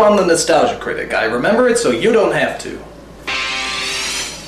I'm the nostalgia critic. I remember it so you don't have to.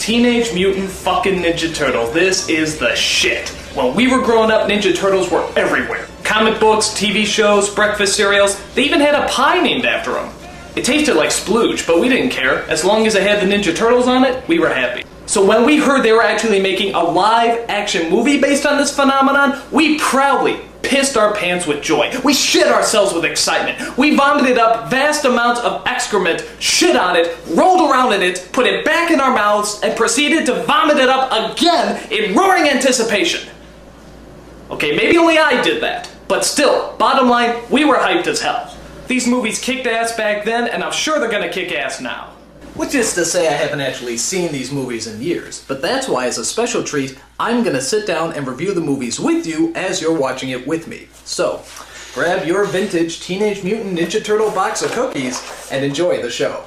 Teenage Mutant fucking Ninja Turtle. This is the shit. When we were growing up, Ninja Turtles were everywhere. Comic books, TV shows, breakfast cereals. They even had a pie named after them. It tasted like splooge, but we didn't care. As long as it had the Ninja Turtles on it, we were happy. So when we heard they were actually making a live-action movie based on this phenomenon, we proudly pissed our pants with joy. We shit ourselves with excitement. We vomited up vast amounts of excrement, shit on it, rolled around in it, put it back in our mouths, and proceeded to vomit it up again in roaring anticipation. Okay, maybe only I did that, but still, bottom line, we were hyped as hell. These movies kicked ass back then, and I'm sure they're gonna kick ass now. Which is to say I haven't actually seen these movies in years, but that's why as a special treat, I'm gonna sit down and review the movies with you as you're watching it with me. So, grab your vintage Teenage Mutant Ninja Turtle box of cookies and enjoy the show.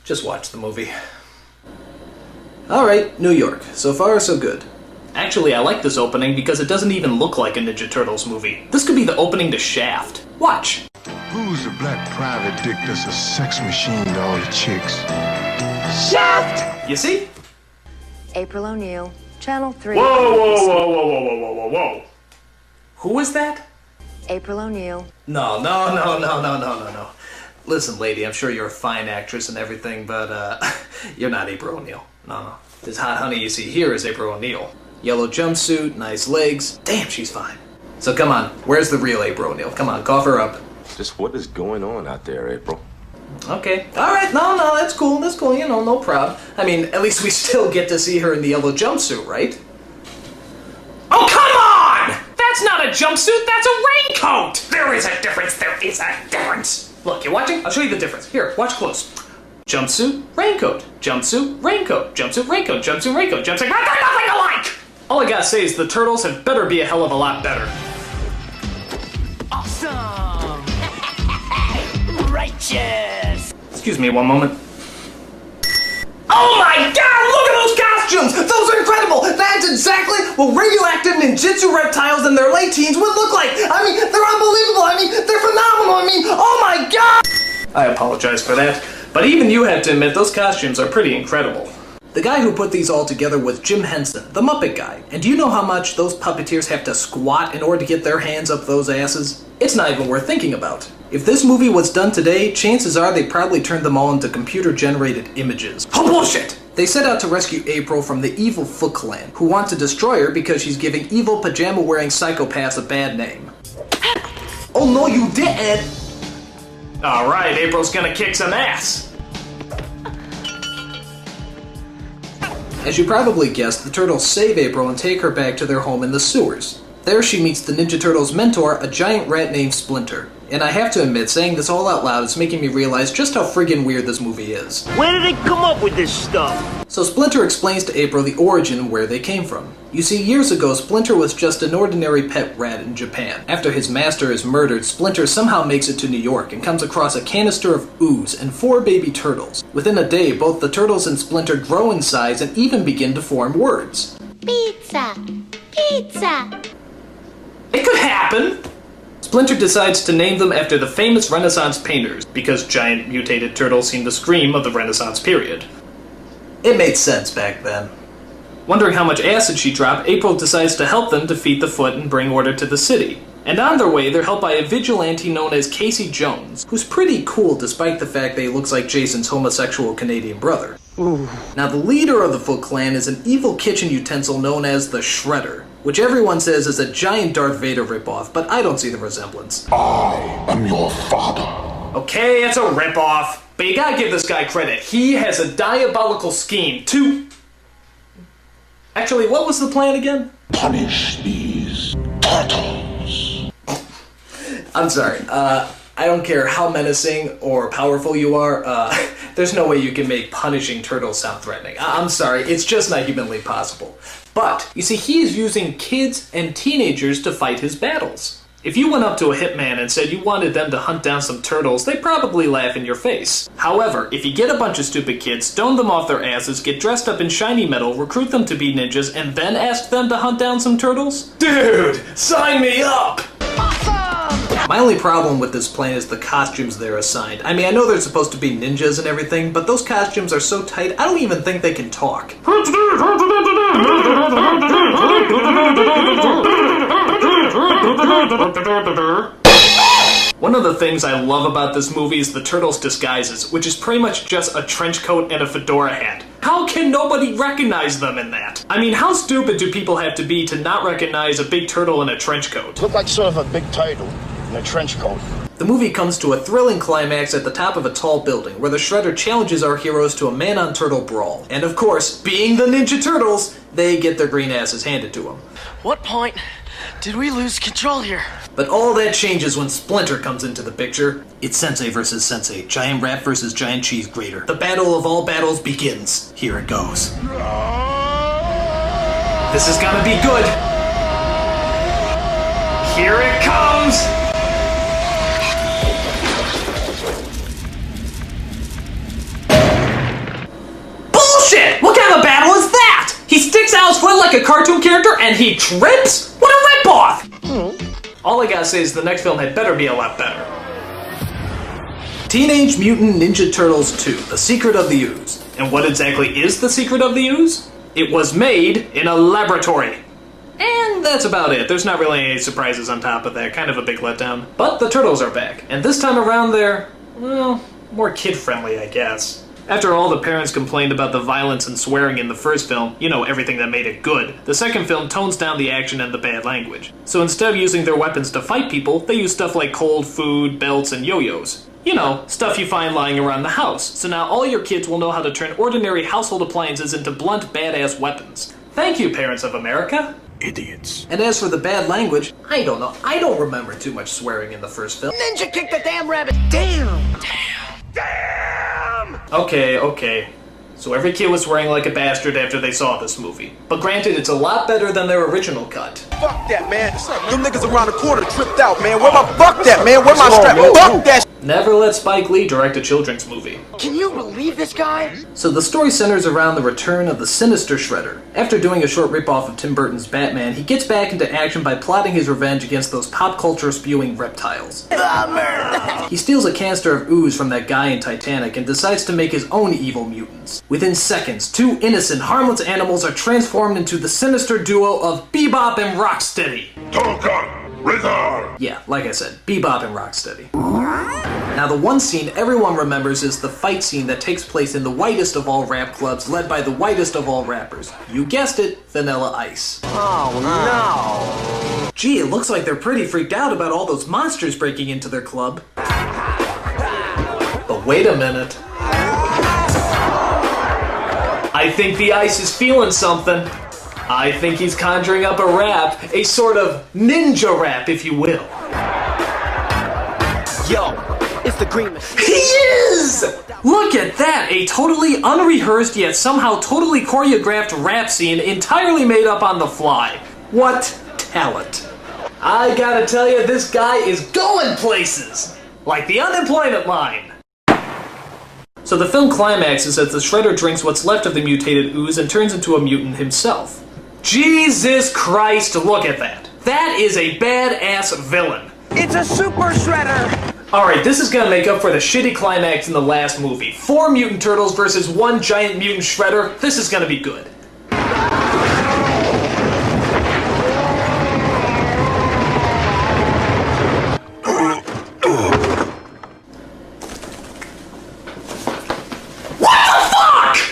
Just watch the movie. Alright, New York. So far, so good. Actually, I like this opening because it doesn't even look like a Ninja Turtles movie. This could be the opening to Shaft. Watch. Who's the black private dick that's a sex machine to all the chicks? Shaft! You see? April O'Neil, Channel 3. Whoa, whoa, whoa, whoa, whoa, whoa, whoa, whoa, whoa. Who is that? April O'Neil. No. Listen, lady, I'm sure you're a fine actress and everything, but, you're not April O'Neil. No. This hot honey you see here is April O'Neil. Yellow jumpsuit, nice legs. Damn, she's fine. So come on, where's the real April O'Neil? Come on, cough her up. Just what is going on out there, April? Okay. Alright, no, that's cool, you know, no problem. I mean, at least we still get to see her in the yellow jumpsuit, right? Oh, come on! That's not a jumpsuit, that's a raincoat! There is a difference. Look, you watching? I'll show you the difference. Here, watch close. Jumpsuit, raincoat. Jumpsuit, raincoat. Jumpsuit, raincoat. Jumpsuit, raincoat. Jumpsuit, raincoat. They're nothing alike! All I gotta say is the turtles had better be a hell of a lot better. Awesome! Righteous! Excuse me one moment. Oh my god, look at those costumes! Those are incredible! That's exactly what radioactive ninjutsu reptiles in their late teens would look like! I mean, they're unbelievable! I mean, they're phenomenal! I mean, oh my god! I apologize for that, but even you have to admit those costumes are pretty incredible. The guy who put these all together was Jim Henson, the Muppet guy. And do you know how much those puppeteers have to squat in order to get their hands up those asses? It's not even worth thinking about. If this movie was done today, chances are they probably turned them all into computer-generated images. Oh, bullshit! They set out to rescue April from the evil Foot Clan, who want to destroy her because she's giving evil pajama-wearing psychopaths a bad name. Oh no, you didn't! Alright, April's gonna kick some ass. As you probably guessed, the turtles save April and take her back to their home in the sewers. There she meets the Ninja Turtles' mentor, a giant rat named Splinter. And I have to admit, saying this all out loud is making me realize just how friggin' weird this movie is. Where did they come up with this stuff? So Splinter explains to April the origin and where they came from. You see, years ago, Splinter was just an ordinary pet rat in Japan. After his master is murdered, Splinter somehow makes it to New York and comes across a canister of ooze and 4 baby turtles. Within a day, both the turtles and Splinter grow in size and even begin to form words. Pizza! Pizza! It could happen! Splinter decides to name them after the famous Renaissance painters, because giant mutated turtles seem to scream of the Renaissance period. It made sense back then. Wondering how much acid she dropped, April decides to help them defeat the Foot and bring order to the city. And on their way, they're helped by a vigilante known as Casey Jones, who's pretty cool despite the fact that he looks like Jason's homosexual Canadian brother. Ooh. Now the leader of the Foot Clan is an evil kitchen utensil known as the Shredder, which everyone says is a giant Darth Vader ripoff, but I don't see the resemblance. I am your father. Okay, it's a ripoff, but you gotta give this guy credit. He has a diabolical scheme to... Actually, what was the plan again? Punish these turtles. I'm sorry, I don't care how menacing or powerful you are, there's no way you can make punishing turtles sound threatening. I'm sorry, it's just not humanly possible. But, you see, he is using kids and teenagers to fight his battles. If you went up to a hitman and said you wanted them to hunt down some turtles, they'd probably laugh in your face. However, if you get a bunch of stupid kids, stone them off their asses, get dressed up in shiny metal, recruit them to be ninjas, and then ask them to hunt down some turtles? Dude, sign me up! Awesome! My only problem with this plane is the costumes they're assigned. I mean, I know they're supposed to be ninjas and everything, but those costumes are so tight, I don't even think they can talk. One of the things I love about this movie is the Turtles' disguises, which is pretty much just a trench coat and a fedora hat. How can nobody recognize them in that? I mean, how stupid do people have to be to not recognize a big turtle in a trench coat? Look like sort of a big turtle in a trench coat. The movie comes to a thrilling climax at the top of a tall building, where the Shredder challenges our heroes to a man-on-turtle brawl. And of course, being the Ninja Turtles, they get their green asses handed to them. What point did we lose control here? But all that changes when Splinter comes into the picture. It's Sensei versus Sensei, giant rat versus giant cheese grater. The battle of all battles begins. Here it goes. This is gonna be good. Here it comes! Bullshit! What kind of a battle is that? He sticks out his foot like a cartoon character and he trips? What a ripoff! All I gotta say is the next film had better be a lot better. Teenage Mutant Ninja Turtles 2, The Secret of the Ooze. And what exactly is The Secret of the Ooze? It was made in a laboratory. And that's about it. There's not really any surprises on top of that. Kind of a big letdown. But the Turtles are back. And this time around they're, well, more kid-friendly, I guess. After all the parents complained about the violence and swearing in the first film, you know, everything that made it good, the second film tones down the action and the bad language. So instead of using their weapons to fight people, they use stuff like cold food, belts, and yo-yos. You know, stuff you find lying around the house. So now all your kids will know how to turn ordinary household appliances into blunt, badass weapons. Thank you, parents of America. Idiots. And as for the bad language, I don't know. I don't remember too much swearing in the first film. Ninja kicked the damn rabbit. Damn. Okay. So every kid was swearing like a bastard after they saw this movie. But granted, it's a lot better than their original cut. Fuck that, man. Them niggas around the corner tripped out, man. Fuck that, man. Where my strap? Fuck that. Never let Spike Lee direct a children's movie. Can you believe this guy? So the story centers around the return of the sinister Shredder. After doing a short ripoff of Tim Burton's Batman, he gets back into action by plotting his revenge against those pop culture spewing reptiles. He steals a canister of ooze from that guy in Titanic and decides to make his own evil mutants. Within seconds, two innocent, harmless animals are transformed into the sinister duo of Bebop and Rocksteady. Yeah, like I said, Bebop and Rocksteady. Now the one scene everyone remembers is the fight scene that takes place in the whitest of all rap clubs led by the whitest of all rappers. You guessed it, Vanilla Ice. Oh no. Gee, it looks like they're pretty freaked out about all those monsters breaking into their club. But wait a minute. I think the Ice is feeling something. I think he's conjuring up a rap, a sort of ninja rap, if you will. Yo, it's the Green Machine. He is! Look at that, a totally unrehearsed yet somehow totally choreographed rap scene entirely made up on the fly. What talent. I gotta tell you, this guy is going places! Like the unemployment line. So the film climaxes as the Shredder drinks what's left of the mutated ooze and turns into a mutant himself. Jesus Christ, look at that. That is a badass villain. It's a super shredder. Alright, this is gonna make up for the shitty climax in the last movie. 4 mutant turtles versus 1 giant mutant shredder. This is gonna be good.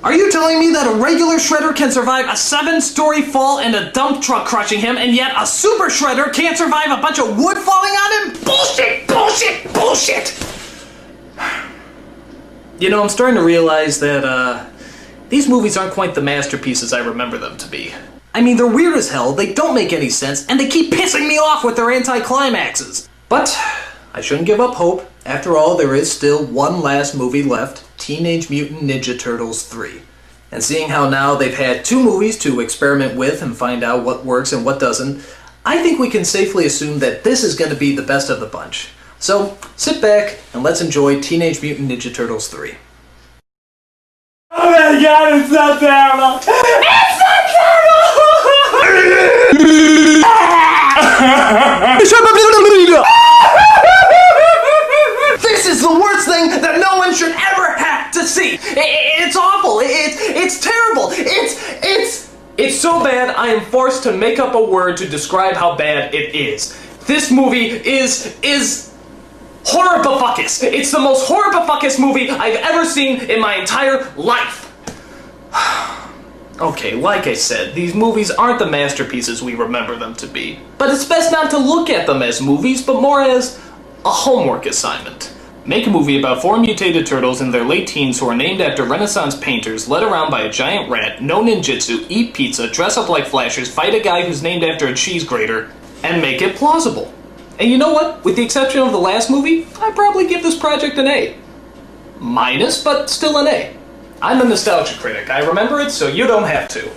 Are you telling me that a regular shredder can survive a 7-story fall and a dump truck crushing him, and yet a super shredder can't survive a bunch of wood falling on him? Bullshit! Bullshit! Bullshit! You know, I'm starting to realize that, these movies aren't quite the masterpieces I remember them to be. I mean, they're weird as hell, they don't make any sense, and they keep pissing me off with their anti-climaxes. But I shouldn't give up hope. After all, there is still one last movie left, Teenage Mutant Ninja Turtles 3. And seeing how now they've had 2 movies to experiment with and find out what works and what doesn't, I think we can safely assume that this is going to be the best of the bunch. So, sit back and let's enjoy Teenage Mutant Ninja Turtles 3. Oh my god, it's so terrible! It's so terrible! so bad I am forced to make up a word to describe how bad it is. This movie is horribifuckus. It's the most horribifuckus movie I've ever seen in my entire life. Okay, like I said, these movies aren't the masterpieces we remember them to be. But it's best not to look at them as movies, but more as a homework assignment. Make a movie about 4 mutated turtles in their late teens who are named after Renaissance painters, led around by a giant rat, know ninjutsu, eat pizza, dress up like flashers, fight a guy who's named after a cheese grater, and make it plausible. And you know what? With the exception of the last movie, I'd probably give this project an A. Minus, but still an A. I'm a nostalgia critic. I remember it, so you don't have to.